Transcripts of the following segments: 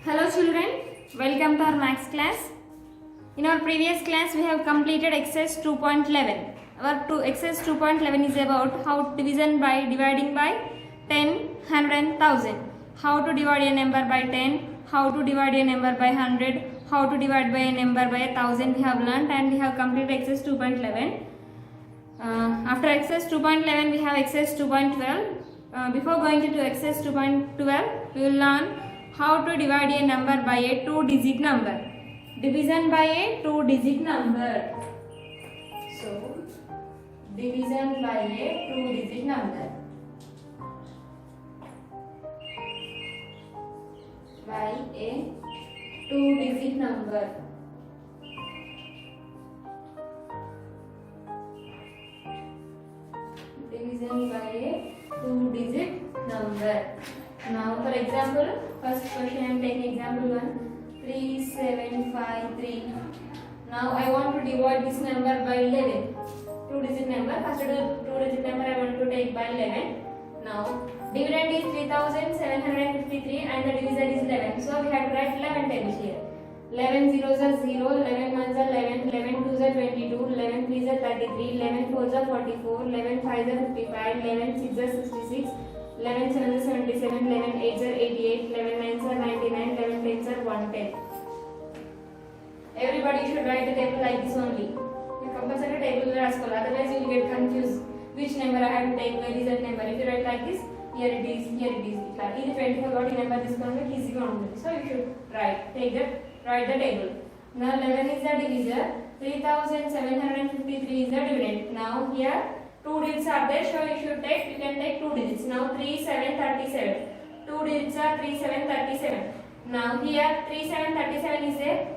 Hello children, welcome to our maths class. In our previous class we have completed exercise 2.11. Our exercise 2.11 is about how division by dividing by 10, 100 and 1000. How to divide a number by 10, how to divide a number by 100, how to divide by a number by 1000 we have learnt, and we have completed exercise 2.11. After exercise 2.11 we have exercise 2.12. Before going into exercise 2.12 we will learn how to divide a number by a two-digit number. Division by a two-digit number. So, division by a two-digit number. By a two-digit number. Division by a two-digit number. Now, for example, first question I am taking example 1, 3753. Now, I want to divide this number by 11. Two-digit number. First, two-digit number I want to take by 11. Now, dividend is 3753 and the divisor is 11. So, we have to write 11 tables here. 11 zeros are 0, 11 ones are 11, 11 twos are 22, 11 threes are 33, 11 fours are 44, 11 fives are 55, 11 sixes are 66. 11 sevens are 77, 11 eights are 88, 11 nines are 99, 11 tens are 110. Everybody should write the table like this only. You compulsory table will ask, otherwise you will get confused which number I have to take, where is that number. If you write like this, here it is, here it is. This 25 number this one easy one. So you should write the table. Now 11 is the divisor, 3753 is the dividend. Now here two digits are there, so you can take two digits. Now 3, 7, 37. Two digits are 3, 7, 37. Now here 3, 7, 37 is there.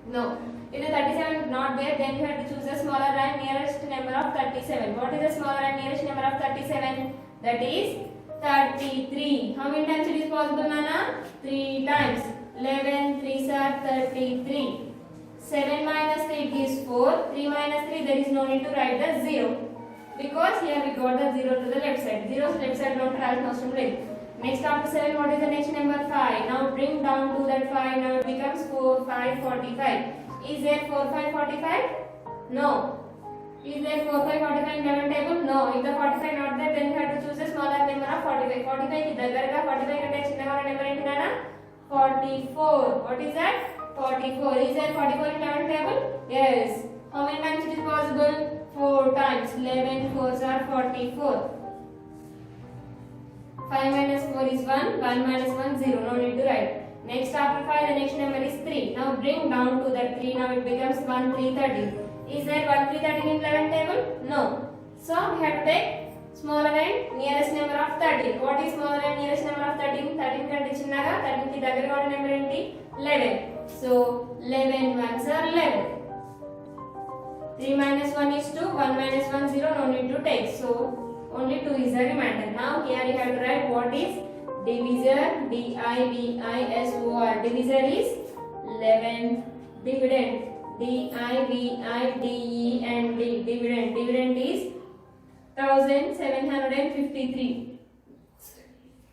No. If the 37 is not there, then you have to choose the smaller and nearest number of 37. What is the smaller and nearest number of 37? That is 33. How many times it is possible, Nana? 3 times. 11 3s are 33. 7 minus 3 gives 4. 3 minus 3, there is no need to write the 0. Because here we got the 0 to the left side. 0 to left side don't travel most length. Next after 7, what is the next number? 5. Now bring down to that 5. Now it becomes 4, 5, 45. Is there 4, 5, 45? No. Is there 4, 5, 45 in 11 table? No. If the 45 not there, then you have to choose a smaller number of 45. 45 is the 45 కంటే చిన్నగా number ఏంటి నాన్న? 44. What is that? 44. Is there 44 in 11 table? Yes. How many times it is possible? 4 times. 11 4s are 44. 5 minus 4 is 1. 1 minus 1 0. No need to write. Next after 5 the next number is 3. Now bring down to that 3. Now it becomes 1 3 13. Is there 1 3 13 in 11 table? No. So we have to take smaller and nearest number of 13. What is smaller and nearest number of 13? 13 కంటే చిన్నగా 13 కి దగ్గరగా ఉన్న number ఏంటి? 11. So 11 ones are 11. 3 minus 1 is 2, 1 minus 1 0, no need to take. So only 2 is the remainder. Now here you have to write what is divisor, D-I-V-I-S-O-R. Divisor is 11. Dividend, D-I-V-I-D-E-N-D. Dividend is 1753.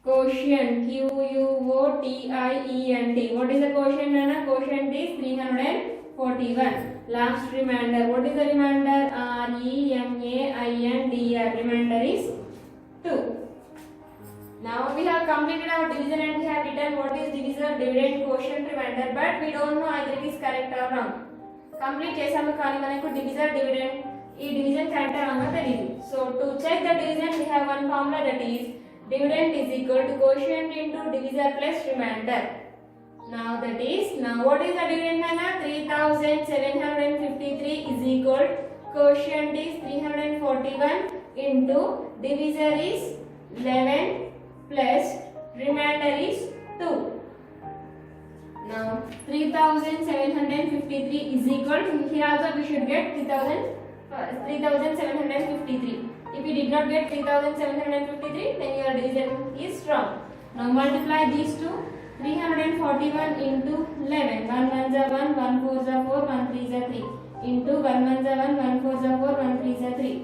Quotient, Q-U-O-T-I-E-N-T. What is the quotient, Nana? Quotient is 341. Last remainder. What is the remainder? R-E-M-A-I-N-D-R. Remainder is 2. Now we have completed our division and we have written what is divisor, dividend, quotient, remainder. But we don't know either it is correct or wrong. Complete చేసాము కానీ మనకు divisor, dividend ఈ division correct or wrong తెలియదు. So to check the division we have one formula, that is dividend is equal to quotient into divisor plus remainder. Now what is the dividend, Nana? 3753 is equal, quotient is 341 into divisor is 11 plus remainder is 2. Now 3753 is equal to, here also we should get 3753. If you did not get 3753, then your division is wrong. Now multiply these two. 341 into 11. 1 1s are 1, 1 4s are 4, 1 3s are 3. Into 1 1s are 1, 1 4s are 4, 1 3s are 3.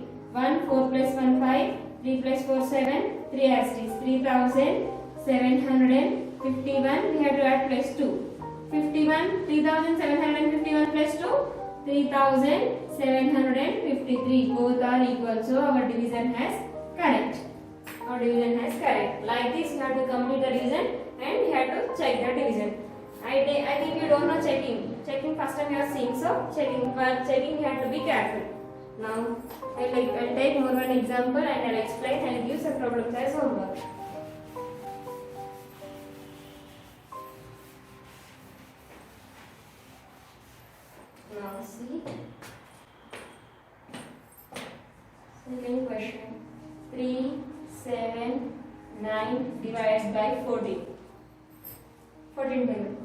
1 4 plus 1 5, 3 plus 4 7, 3 asterisk 3753 51, we have to add plus 2. 51, 3751 plus 2, 3753. Both are equal. So our division has correct. Our division has correct. Like this, you have to complete the division and you have to check the division. I think you don't know checking. Checking first time you are seeing. So checking, while checking you have to be careful. Now I'll take more one example and I'll explain and give some problems as homework. Now see. Second question. 3, 7, 9 divided by 14. 14 table.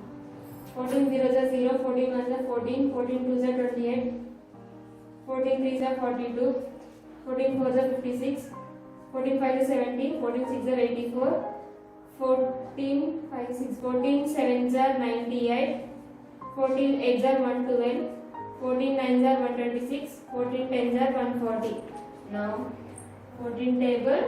14 0 is 0, 14 1 is 14, 14 2 is 28, 14 3 is 42, 14 4 is 56, 14 5 is 17, 14 6 is 84, 14 5 6, 14 7 is 98, 14 8 is 112, 14 9 is 126, 14 10 is 140. Now 14 table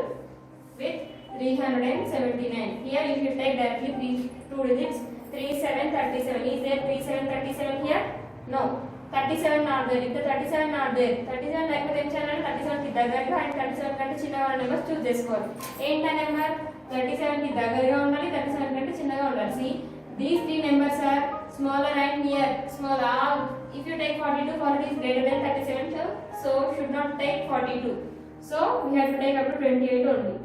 with 379. Here you should take directly 2 digits. 37 37. Is there 37 37 here? No. 37 not there. If the 37 not there, 37 లేకపోతే ఏం చేయాలంటే 37 కి దగ్గరగా and 37 కంటే చిన్నగా ఉన్న numbers చూస్ చేసుకోవాలి. ఏంటా నెంబర్? 37 కి దగ్గరగా ఉండాలి, 37 కంటే చిన్నగా ఉండాలి. See, these three numbers are smaller and near. Smaller. If you take 42, 42 is greater than 37, so should not take 42. So we have to take up to 28 only.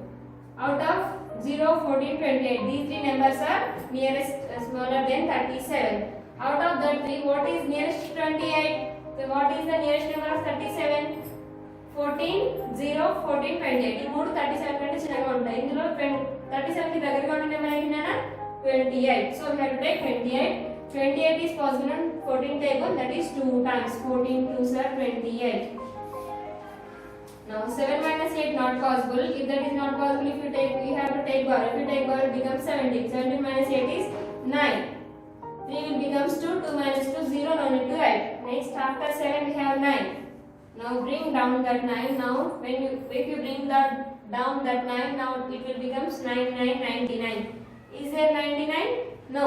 Out of 0, 14, 28. These three numbers are nearest smaller than 37. Out of that three, what is nearest 28? So what is the nearest number of 37? 14, 0, 14, 28. ఈ మూడు 37 కంటే చిన్నగా ఉంటాయి. ఇందులో 37 కి దగ్గరగా ఉండే number ఏంటన్నా 28. So we have to take 28. 28 is possible on 14 table, that is 2 times. 14 2s are 28. Now 7 minus 8 not possible. If that is not possible, if you have to take bar. If you take bar, it becomes 17. 17 minus 8 is 9. 3 will becomes 2. 2 minus 2 0. No need to write. Next after 7 we have 9. Now bring down that 9. Now if you bring down that 9, now it will becomes 9 9 99. Is there 99? No.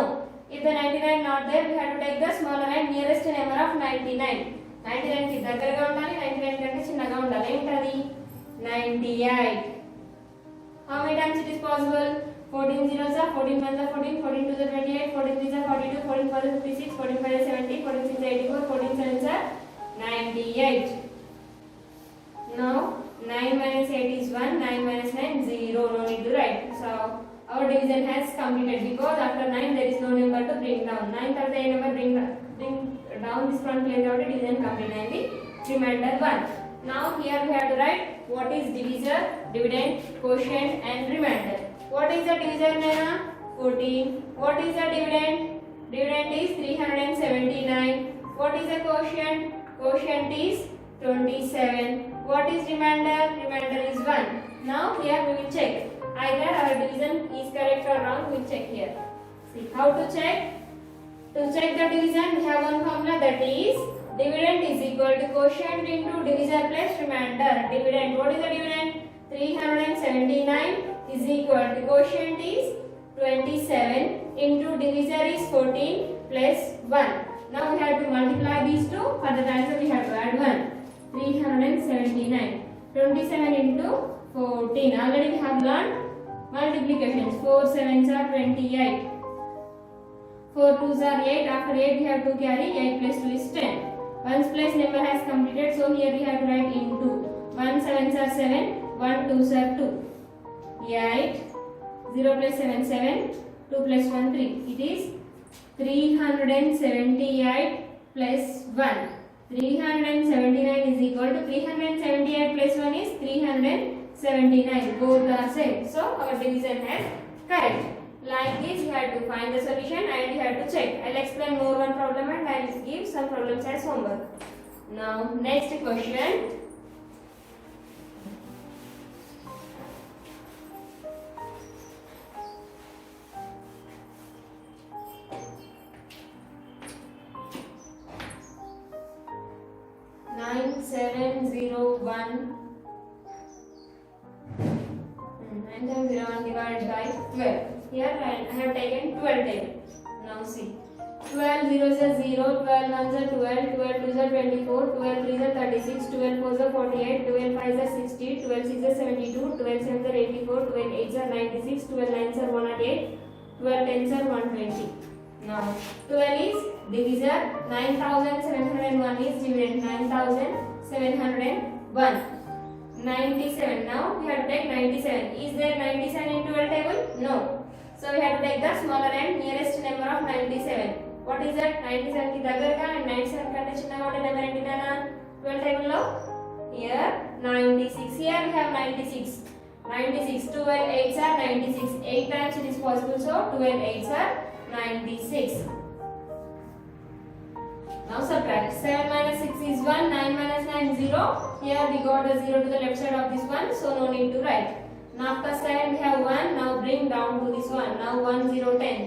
If the 99 not there, we have to take the smaller and nearest number of 99. 99 కి దగ్గరగా ఉండాలి, 99 కంటే చిన్నగా ఉండాలి. ఏంటది? 98. How many times it is possible? 14 zeros are 14 1s are 14, 14 2s are 28, 14 3s are 42, 14 4s are 56, 14 5s are 70, 14 6s are 84, 14 7s are 98. Now 9 minus 8 is 1, 9 minus 9 0. No need to write. So our division has completed because after 9 there is no number to bring down. 9 tarvata a number bring down this front place out division complete అయింది. Remainder 1. Now here we have to write what is divisor, dividend, quotient and remainder. What is the divisor Naina? 14. What is the dividend? Dividend is 379. What is the quotient? Quotient is 27. What is remainder? Remainder is 1. Now here we will check either our division is correct or wrong. We will check here. See how to check. To check the division, we have one formula, that is dividend is equal to quotient into divisor plus remainder. Dividend, what is the dividend? 379 is equal to quotient is 27 into divisor is 14 plus 1. Now we have to multiply these two. For the answer we have to add 1. 379. 27 into 14. Already we have learned multiplications. 4 7s are 28. 4 2s are 8. After 8 we have to carry 8 plus 2 is 10. 1's place number has completed, so here we have to write into. 1 7s are 7. 1 2s are 2. 8. 0 plus 7 7. 2 plus 1 3. It is 378 plus 1. 379 is equal to 378 plus 1 is 379. Both are same. So our division has correct. Like this you have to find the solution and you have to check. I'll explain more one problem and I will give some problems as homework. Now next question. Nine seven zero one 9701 divided by 12. Here I have taken 12 table. Now see. 12 zeros are 0, 12 ones are 12, 12 twos are 24, 12 threes are 36, 12 fours are 48, 12 fives are 60, 12 sixes are 72, 12 sevens are 84, 12 eights are 96, 12 nines are 108, 12 tens are 120. Now 12 is divisor, 9701 is dividend, 9701. 97. Now we have to take 97. Is there 97 in 12 table? No. So we have to take the smaller and nearest number of 97. What is that? 97 ki దగ్గరగా and 97 కంటే చిన్నగా ఉండే number ఏంటి నాన్న 12 table లో? Here 96. Here we have 96. 96. 12 8s are 96. 8 times it is possible, so 12 8s are 96. Now subtract. 7 minus 6 is 1. 9 minus 9 0. Here we got a 0 to the left side of this one, so no need to write. Now after 7 we have 1. Now bring down to this one. Now 1 0 10.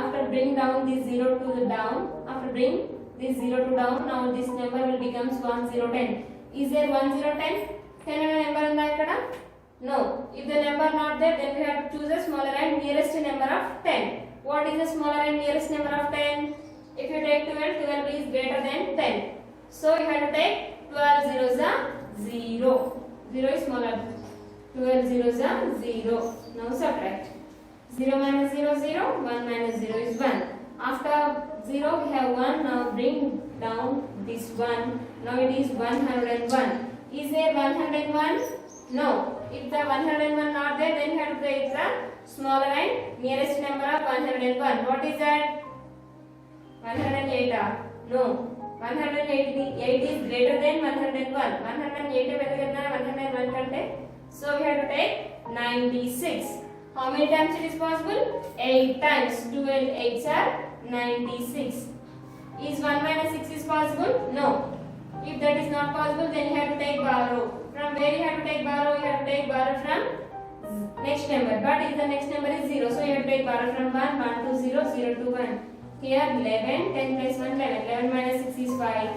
After bring down this 0 to the down. After bring this 0 to down. Now this number will becomes 1 0 10. Is there 1 0 10? 10 number in the No. If the number not there, then we have to choose a smaller and nearest number of 10. What is the smaller and nearest number of 10? If you take 12, 12 is greater than 10. So you have to take 12 zeros are 0. 0 is smaller. 12 zeros are 0. Now subtract. 0 minus 0 0. 1 minus 0 is 1. After 0 we have 1. Now bring down this 1. Now it is 101. Is there 101? No. If the 101 not there, then you have to take the smaller and nearest number of 101. What is that? 108. No. 108 is greater than 101. 108 better than 101 kante. So we have to take 96. How many times it is possible? 8 times. 12 8s are 96. Is 1 minus 6 is possible? No. If that is not possible, then you have to take borrow. From where you have to take borrow? You have to take borrow from next number. But if the next number is 0, so you have to take borrow from 1, 1 to 0, 0 to 1. Here 11, 10 plus 1, 11. 11 minus 6 is 5.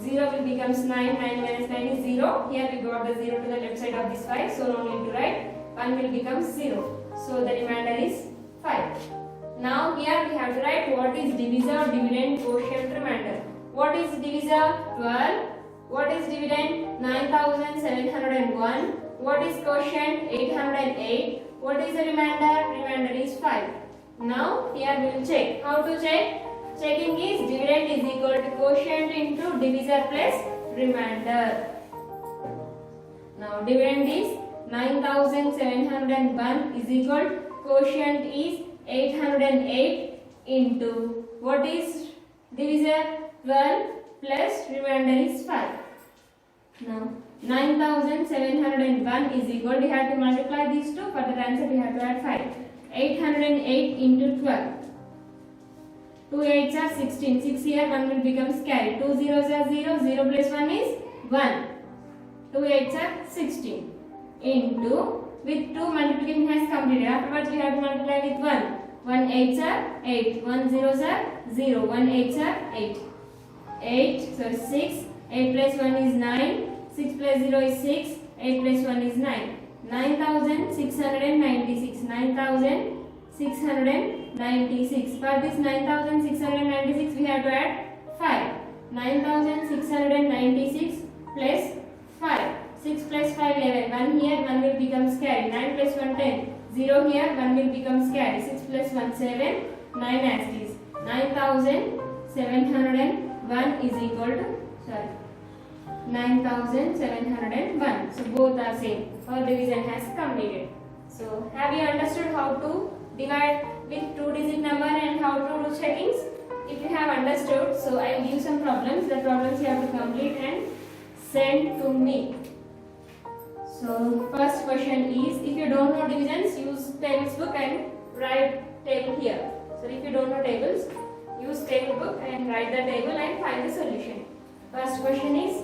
0 will becomes 9, 9 minus 9 is 0. Here we got the 0 to the left side of this 5, so no need to write. 1 will become 0. So the remainder is 5. Now here we have to write what is divisor, dividend, quotient, remainder. What is divisor? 12. What is dividend? 9701. What is quotient? 808. What is the remainder? Remainder is 5. Now here we will check. How to check? Checking is dividend is equal to quotient into divisor plus remainder. Now dividend is 9701 is equal to quotient is 808 into what is divisor? 12 plus remainder is 5. Now 9701 is equal, we have to multiply these two. For the answer we have to add 5. 808 into 12. 2 8s are 16. 6 here 1 will become carry. 2 zeros are 0. 0 plus 1 is 1. 2 8s are 16. Into, with 2 multiplication has completed. Afterwards we have to multiply with 1. 1 8s are 8. 1 zeros are 0. 1 8s are 8. 8, so 6. 8 plus 1 is 9. 6 plus 0 is 6. 8 plus 1 is 9. 9696. 9696. For this 9696 we have to add 5. 9696 plus 5. 6 plus 5 11. 1 here 1 will become carry. 9 plus 1 10. 0 here 1 will become carry. 6 plus 1 7. 9 as is. 9701 is equal to 9701. So both are same. Our division has completed. So have you understood how to divide with 2-digit number and how to do checkings? If you have understood, so I will give some problems. The problems you have to complete and send to me. So first question is, if you don't know divisions, use tables book and write table here. So if you don't know tables, use table book and write the table and find the solution. First question is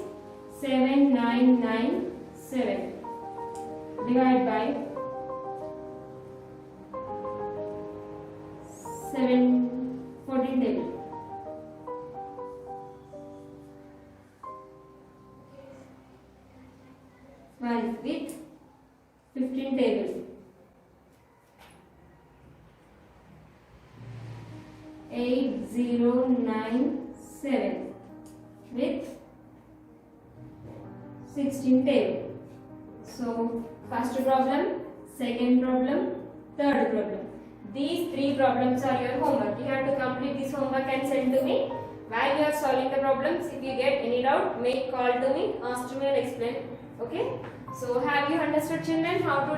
7997 divided by 14 table. One with 15 table. 8097 with 16 table. So first problem, second problem, third problem. These three problems are your homework. You have to complete this homework and send to me. While you are solving the problems, if you get any doubt, make call to me, ask to me and explain. Okay? So have you understood, children, how to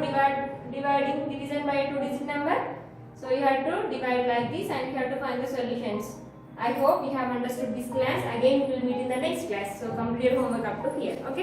dividing division by a two-digit number? So you have to divide like this and you have to find the solutions. I hope you have understood this class. Again we will meet in the next class. So complete your homework up to here. Okay?